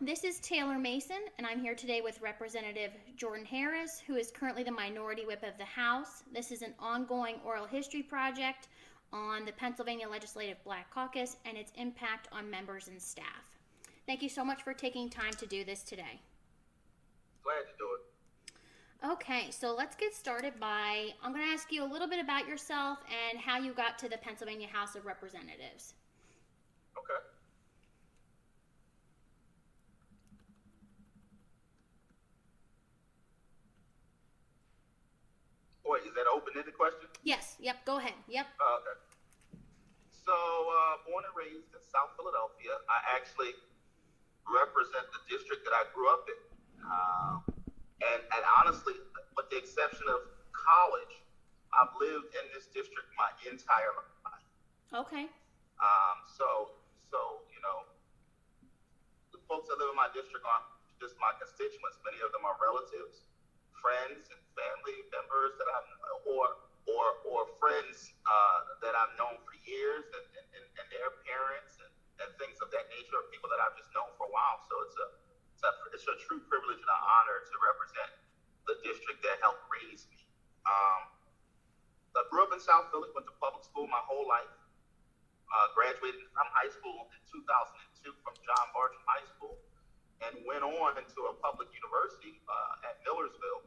this is Taylor Mason, and I'm here today with Representative Jordan Harris, who is currently the Minority Whip of the House. This is an ongoing oral history project on the Pennsylvania Legislative Black Caucus and its impact on members and staff. Thank you so much for taking time to do this today. Glad to do it. Okay, so let's get started I'm going to ask you a little bit about yourself and how you got to the Pennsylvania House of Representatives. Okay. Wait, is that an open-ended question? Yes, yep, go ahead. Yep. Okay. So, born and raised in South Philadelphia, I actually represent the district that I grew up in. And honestly, with the exception of college, I've lived in this district my entire life. Okay. So you know, the folks that live in my district aren't just my constituents. Many of them are relatives, friends, and family members that I've or friends that I've known for years, and their parents and things of that nature, or people that I've just known for a while. So it's a true privilege and an honor to represent the district that helped raise me. I grew up in South Philly, went to public school my whole life. Graduated from high school in 2002 from John Bartram High School, and went on into a public university at Millersville,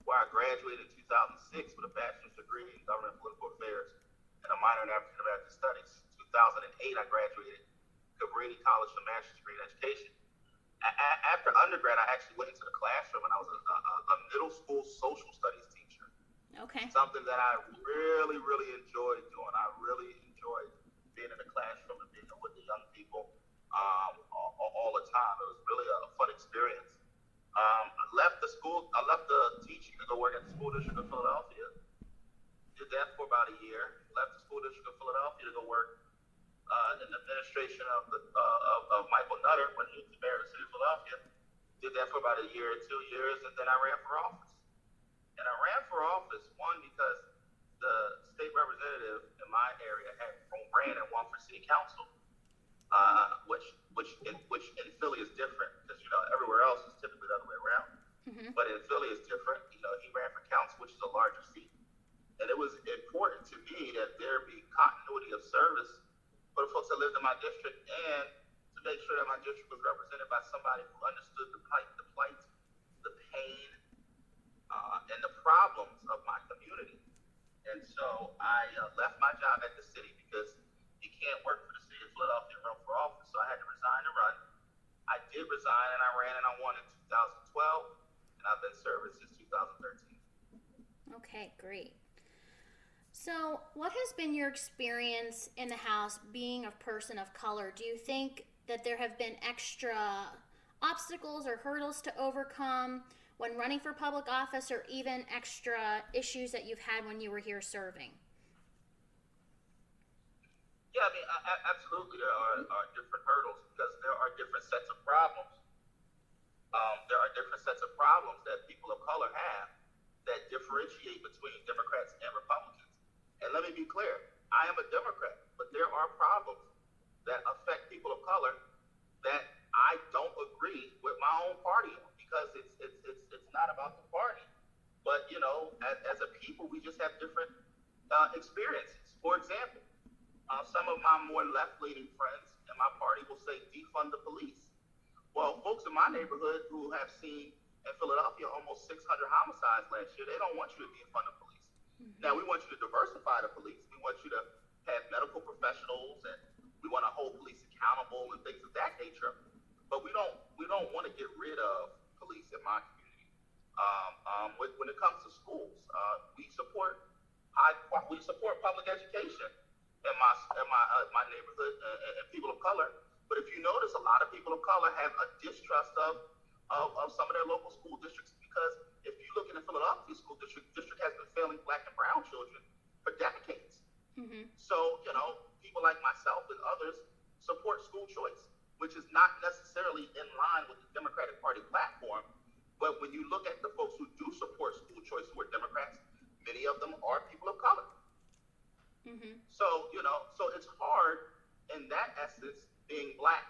where I graduated in 2006 with a bachelor's degree in government and political affairs and a minor in African American studies. 2008, I graduated Cabrini College with a master's degree in education. After undergrad, I actually went into the classroom, and I was a middle school social studies teacher. Okay. Something that I really, really enjoyed doing. I really enjoyed being in the classroom and being with the young people all the time. It was really a fun experience. I left the teaching to go work at the school district of Philadelphia. Did that for about a year. Left the school district of Philadelphia to go work in the administration of Michael Nutter when he was the mayor of the city of Philadelphia. Did that for about a year or 2 years, and then I ran for office. And I ran for office, one, because the state representative in my area ran and won for city council, which in Philly is different, because everywhere else is typically the other way around. Mm-hmm. But in Philly it's different. He ran for council, which is a larger seat, and it was important to me that there be continuity of service for the folks that lived in my district, and to make sure that my district was represented by somebody who understood the plight, the pain, and the problems of my community. And so I left my job at the city because you can't work for the city of Philadelphia and run for office. So I had to resign to run. I did resign, and I ran, and I won in 2012, and I've been serving since 2013. Okay, great. So what has been your experience in the House being a person of color? Do you think that there have been extra obstacles or hurdles to overcome when running for public office, or even extra issues that you've had when you were here serving? Yeah, I mean, absolutely. There are different hurdles because there are different sets of problems. There are different sets of problems that people of color have that differentiate between Democrats and Republicans. And let me be clear, I am a Democrat, but there are problems that affect people of color that I don't agree with my own party on, because it's not about the party, but as a people, we just have different experiences. For example, some of my more left-leaning friends in my party will say defund the police. Well, folks in my neighborhood who have seen in Philadelphia almost 600 homicides last year, they don't want you to defund the police. Mm-hmm. Now, we want you to diversify the police. We want you to have medical professionals, and we want to hold police accountable and things of that nature. But we don't want to get rid of police in my community. When it comes to schools, we support public education in my neighborhood and people of color. But if you notice, a lot of people of color have a distrust of some of their local school districts, because if you look in the Philadelphia school district has been failing Black and brown children for decades. Mm-hmm. So people like myself and others support school choice, which is not necessarily in line with the Democratic Party platform. But when you look at the folks who do support school choice, who are Democrats, many of them are people of color. Mm-hmm. So it's hard in that essence, being Black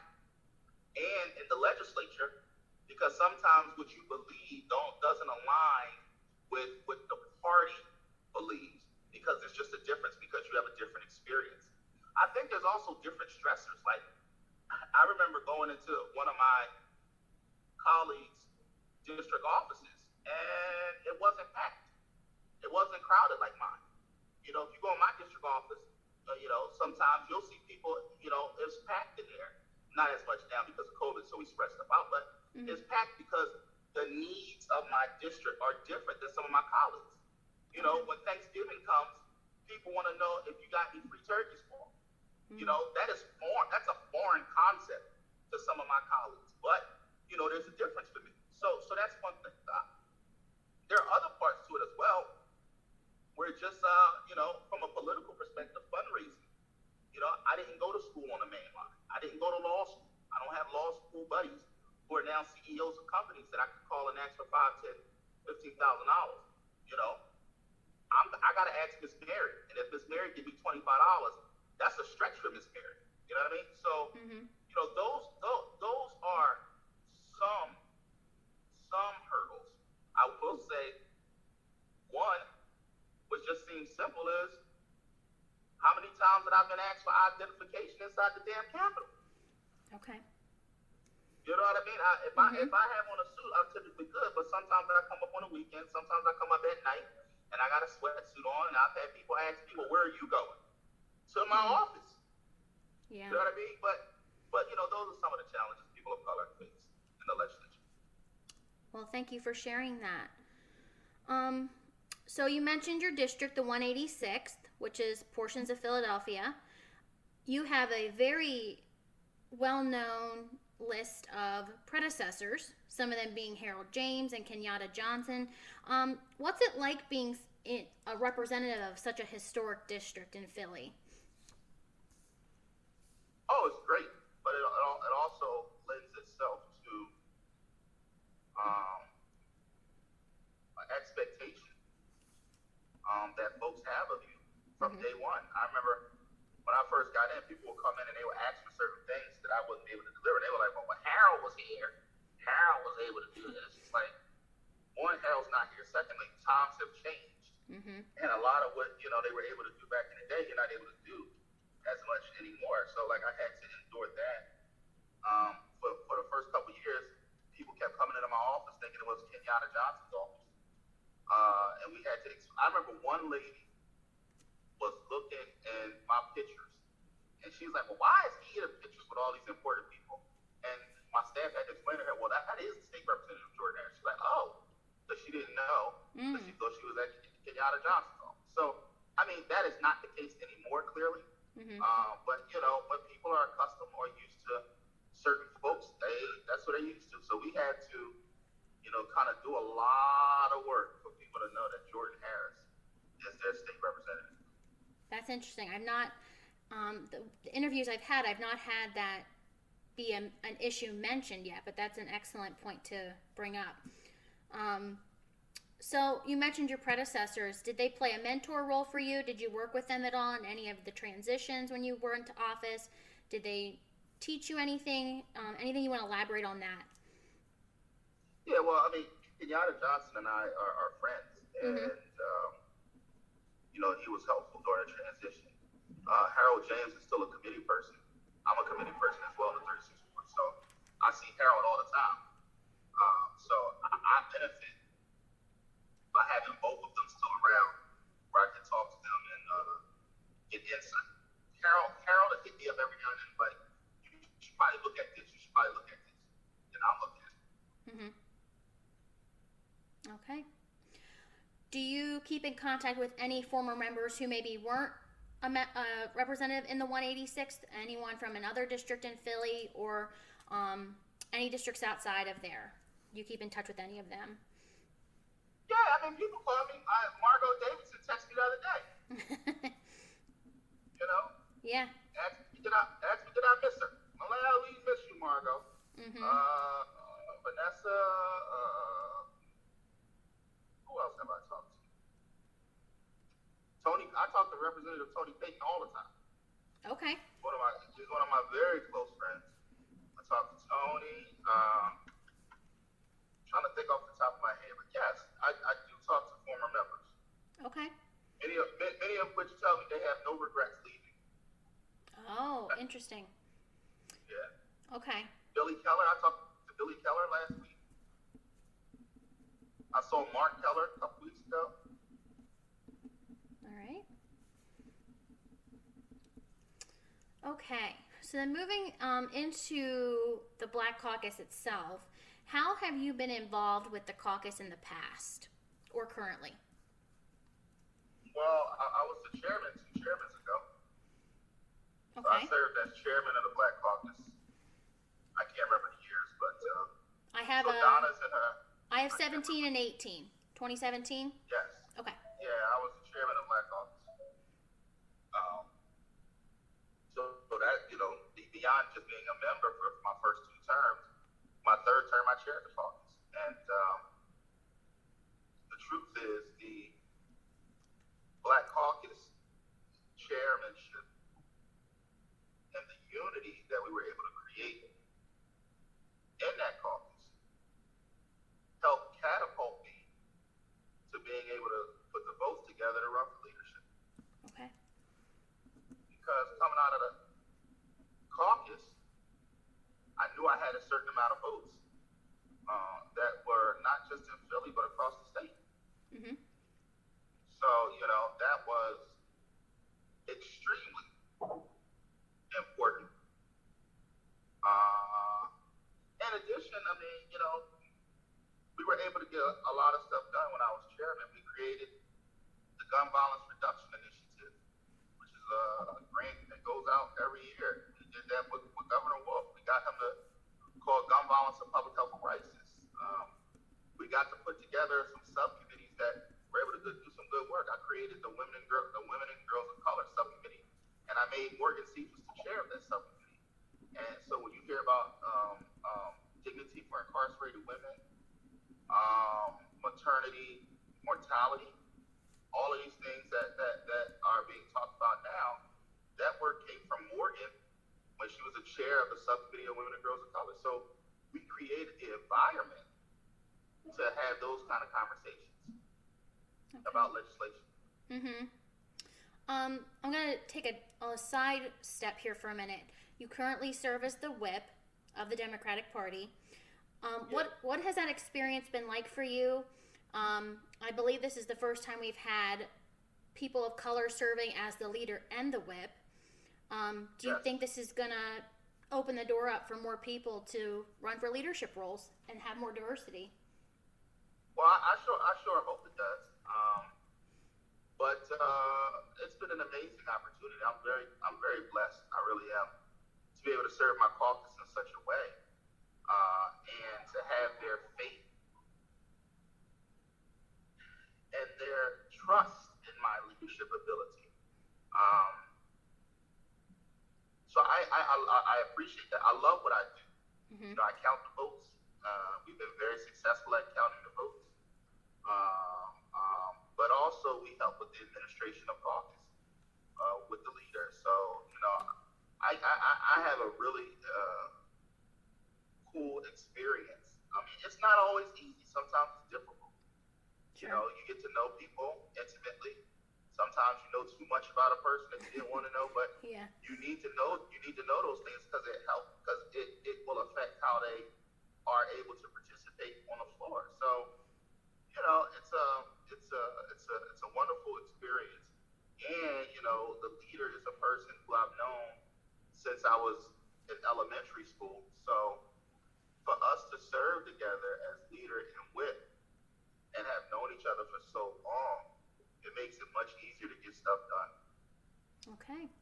and in the legislature legislature, because sometimes what you believe doesn't align with what the party believes, because there's just a difference, because you have a different experience. I think there's also different stressors. Like, I remember going into one of my colleagues' district offices, and it wasn't packed. It wasn't crowded like mine. You know, if you go in my district office, sometimes you'll see people, it's packed in there. Not as much now because of COVID, so we spread stuff out, but it's packed because the needs of my district are different than some of my colleagues. When Thanksgiving comes, people want to know if you got any free turkeys for them. That is foreign. That's a foreign concept to some of my colleagues. But, there's a difference for me. So that's one thing. There are other parts to it as well, where just, from a political perspective, fundraising. I didn't go to school on the main line. I didn't go to law school. I don't have law school buddies who are now CEOs of companies that I could call and ask for $5,000, $10,000, $15,000. I got to ask Miss Mary. And if Miss Mary give me $25, that's a stretch for Miss Mary. You know what I mean? So, those are some hurdles. I will say one, which just seems simple, is how many times that I've been asked for identification inside the damn Capitol. Okay. You know what I mean? If I have on a suit, I'm typically good, but sometimes I come up on a weekend, sometimes I come up at night, and I got a sweatsuit on, and I've had people ask me, well, where are you going? To my office. Yeah. You know what I mean? But those are some of the challenges people of color face in the legislature. Well, thank you for sharing that. So you mentioned your district, the 186th, which is portions of Philadelphia. You have a very well-known list of predecessors, some of them being Harold James and Kenyatta Johnson. What's it like being a representative of such a historic district in Philly? Oh, it's great, but it also lends itself to an expectation that folks have of you from day one. I remember when I first got in, people would come in and they would ask for certain things that I wasn't able to deliver. They were like, well, when Harold was here, Harold was able to do this. It's like, one, Harold's not here. Secondly, times have changed. And a lot of what, they were able to do back in the day, you're not able to do as much anymore. So, I had to endure that. For the first couple of years, people kept coming into my office thinking it was Kenyatta Johnson's office. And we had to, I remember one lady was looking in my pictures, and she was like, well, why is he in pictures with all these important people? And my staff had to explain to her, well, that is the state representative Jordan Harris. She's like, oh, so she didn't know, because she thought she was at Kenyatta Johnson's office. So, that is not the case anymore, clearly. But, when people are accustomed or used to certain folks, that's what they're used to. So we had to, kind of do a lot of work for people to know that Jordan Harris is their state representative. That's interesting. I've not, the interviews I've had that be an issue mentioned yet, but that's an excellent point to bring up. So you mentioned your predecessors. Did they play a mentor role for you? Did you work with them at all in any of the transitions when you were into office? Did they teach you anything? Anything you want to elaborate on that? Yeah, well, Kenyatta Johnson and I are friends, and he was helpful during the transition. Harold James is still a committee person. I'm a committee person as well in the 36th Ward, so I see Harold all the time. So I benefit by having both of them still around, where I can talk to them and get insight. Harold will hit me up every now and then, like, you should probably look at this, and I'll look at it. Okay. Do you keep in contact with any former members who maybe weren't a representative in the 186th? Anyone from another district in Philly or any districts outside of there? Do you keep in touch with any of them? Yeah, people call me. Margot Davidson texted me the other day. Yeah. Ask me, did I miss her? I'm like, oh, we miss you, Margot. Vanessa, who else have I talked to? Tony, I talk to Representative Tony Payton all the time. Okay. She's one of my very close friends. I talk to Tony. Trying to think off the top of my head, but yes, I do talk to former members. Okay. Many of which tell me they have no regrets leaving. Oh, interesting. Yeah. Okay. Billy Keller, I talked to Billy Keller last week. I saw Mark Keller a couple weeks ago. All right. Okay. So then moving into the Black Caucus itself, how have you been involved with the caucus in the past or currently? Well, I was the chairman 2 chairmans ago. So I Okay. served as chairman of the Black Caucus. I can't remember the years, but I have so Donna's in her. I have 17 and 18. 2017? Yes. Okay. Yeah, I was the chairman of Black Caucus. So that, beyond just being a member for my first 2 terms, my 3rd term I chaired the caucus. And the truth is, the Black Caucus chairmanship and the unity that we were able to create in that caucus helped catapult me to being able to put the votes together to run for leadership. Okay. Because coming out of the caucus, I knew I had a certain amount of votes that were not just in Philly, but across the state. Mm-hmm. So, that was extremely important. In addition, we were able to get a lot of stuff done when I was chairman. We created the Gun Violence Reduction Initiative, which is a grant that goes out every year. We did that with Governor Wolf. We got him to call Gun Violence a Public Health Crisis. We got to put together some subcommittees that were able to do some good work. I created the Women and Girls of Color subcommittee, and I made Morgan Cephas the chair of that subcommittee. And so when you hear about dignity for incarcerated women, maternity, mortality, all of these things that are being talked about now, that work came from Morgan when she was the chair of the subcommittee of Women and Girls of Color. So we created the environment to have those kind of conversations about legislation. Mm-hmm. I'm going to take a side step here for a minute. You currently serve as the whip of the Democratic Party. What has that experience been like for you? I believe this is the first time we've had people of color serving as the leader and the whip. Do you think this is going to open the door up for more people to run for leadership roles and have more diversity? Well, I sure hope it does. But it's been an amazing opportunity. I'm very blessed. I really am, to be able to serve my caucus in such a way, and to have their faith and their trust in my leadership ability. So I appreciate that. I love what I do. Mm-hmm. I count the votes. We've been very successful at counting the votes. But also we help with the administration of caucus, with the leader. So, I have a really cool experience. It's not always easy. Sometimes it's difficult. Sure. You get to know people intimately. Sometimes you know too much about a person that you didn't want to know, but Yeah. you need to know those things because it helps, because it will affect how they are able to participate on the floor. So, it's a wonderful experience. And, the leader is a person who I've known since I was in elementary school. So for us to serve together as leader and whip and have known each other for so long, it makes it much easier to get stuff done. Okay.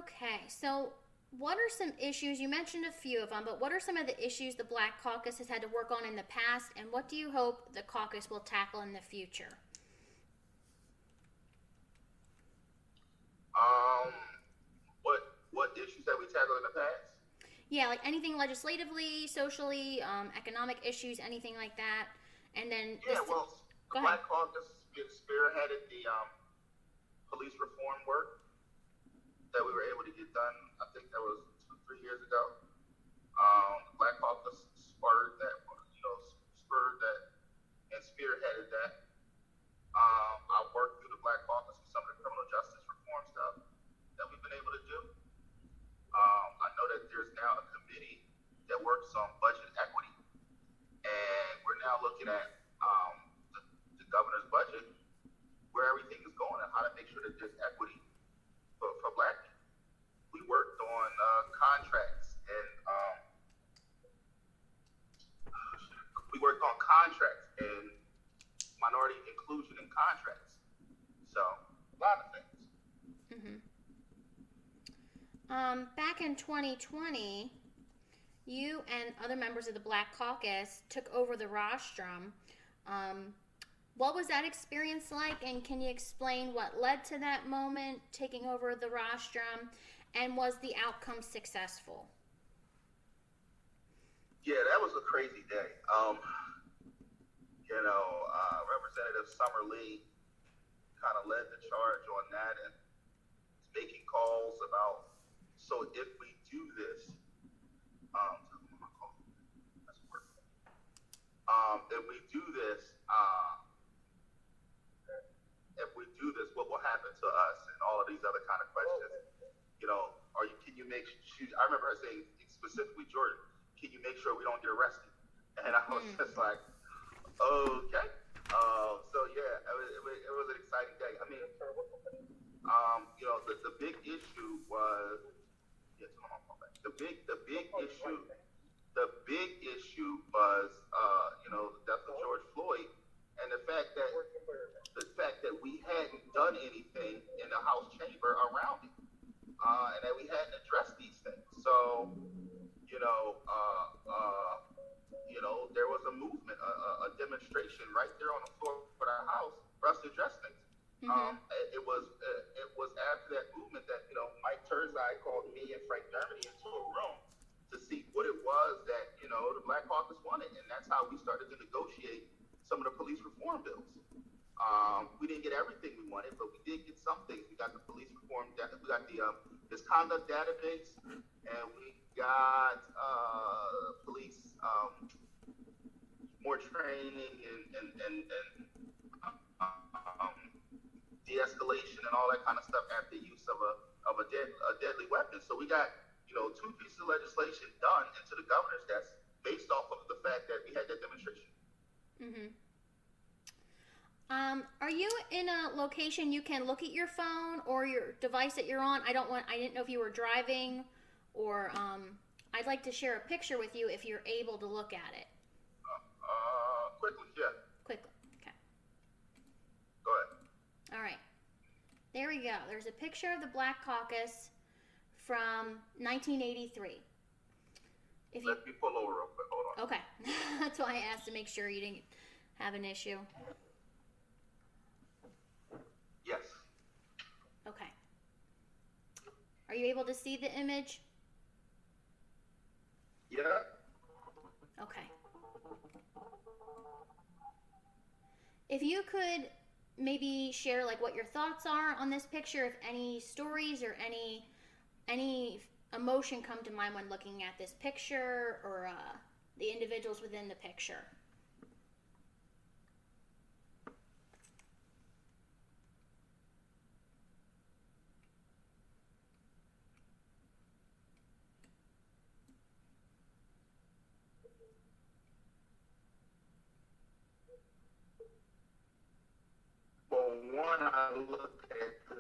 Okay. So what are some issues, you mentioned a few of them, but what are some of the issues the Black Caucus has had to work on in the past, and what do you hope the caucus will tackle in the future? What issues have we tackled in the past? Yeah, like anything legislatively, socially, economic issues, anything like that. And then The Go Black Caucus spearheaded the police reform work that we were able to get done. I think that was 2-3 years ago. reports on budget equity, and we're now looking at the governor's budget, where everything is going and how to make sure that there's equity for Black people. We worked on contracts and minority inclusion in contracts. So a lot of things. Back in 2020, you and other members of the Black Caucus took over the rostrum. What was that experience like, and can you explain what led to that moment, taking over the rostrum, and was the outcome successful? Yeah, that was a crazy day. Representative Summer Lee kind of led the charge on that and making calls about, so if we do this, what will happen to us, and all of these other kind of questions. Can you make sure? I remember her saying specifically, Jordan, can you make sure we don't get arrested? And I was just like, okay. It was an exciting day. I mean, the big issue was, the big issue was, the death of George Floyd, and the fact that we hadn't done anything in the House chamber around it, and that we hadn't addressed these things. So, there was a movement, a demonstration right there on the floor of our House for us to address things. It was after that movement that Mike Terzai called me and Frank Dermody into a room to see what it was that the Black Caucus wanted, and that's how we started to negotiate some of the police reform bills. We didn't get everything we wanted, but we did get some things. We got the police reform, we got the misconduct database, and we got police more training and de-escalation and all that kind of stuff after use of a deadly weapon. So we got 2 pieces of legislation done into the governor's desk based off of the fact that we had that demonstration. Are you in a location you can look at your phone or your device that you're on? I didn't know if you were driving, or I'd like to share a picture with you if you're able to look at it. Quickly, yeah. Quickly, okay. Go ahead. All right. There we go. There's a picture of the Black Caucus from 1983. Let me pull over real quick. Hold on. Okay. That's why I asked, to make sure you didn't have an issue. Yes. Okay. Are you able to see the image? Yeah. Okay. If you could maybe share what your thoughts are on this picture, if any stories or any emotion come to mind when looking at this picture, or the individuals within the picture. Well, one, I look at this.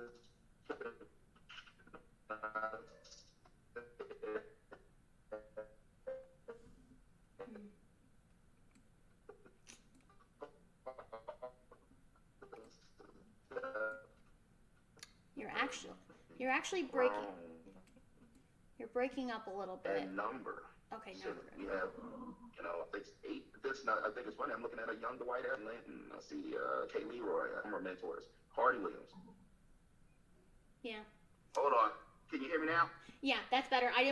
You're actually breaking. You're breaking up a little bit. And number. Okay, So number. we have, I think it's 8. I think it's funny. I'm looking at a young Dwight Atlanta. I see Kay Leroy, our mentors. Hardy Williams. Yeah. Hold on. Can you hear me now? Yeah, that's better. I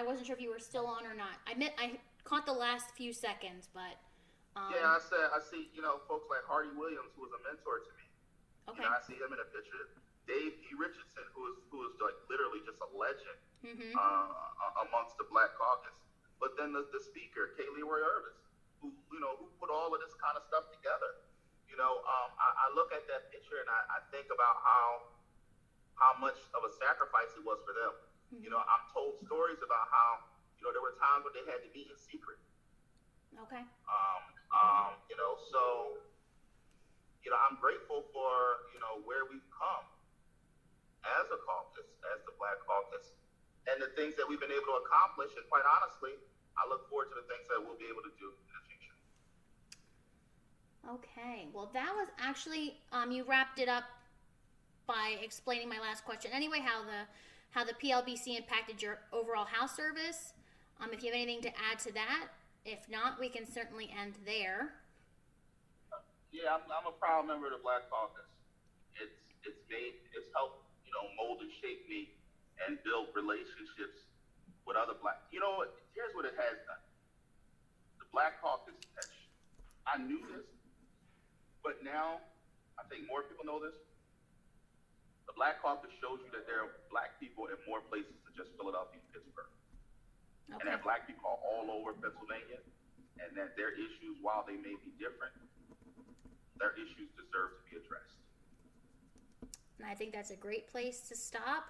wasn't sure if you were still on or not. I caught the last few seconds, but. Yeah, I see, folks like Hardy Williams, who was a mentor to me. Okay. I see him in a picture. Dave P. Richardson, who is like literally just a legend amongst the Black Caucus. But then the speaker, Kay Leroy Irvis, who put all of this kind of stuff together. I look at that picture and I think about how much of a sacrifice it was for them. I'm told stories about how there were times when they had to meet in secret. Okay. So, I'm grateful for, where we've come as a caucus, as the Black Caucus, and the things that we've been able to accomplish. And quite honestly, I look forward to the things that we'll be able to do in the future. Okay. Well, that was actually, you wrapped it up by explaining my last question. Anyway, how the PLBC impacted your overall House service. If you have anything to add to that, if not, we can certainly end there. Yeah, I'm a proud member of the Black Caucus. It's helped, mold and shape me and build relationships with other Black. Here's what it has done. The Black Caucus I knew this, but now I think more people know this. The Black Caucus shows you that there are Black people in more places than just Philadelphia and Pittsburgh. Okay. And that Black people are all over Pennsylvania, and that their issues, while they may be different, their issues deserve to be addressed. And I think that's a great place to stop.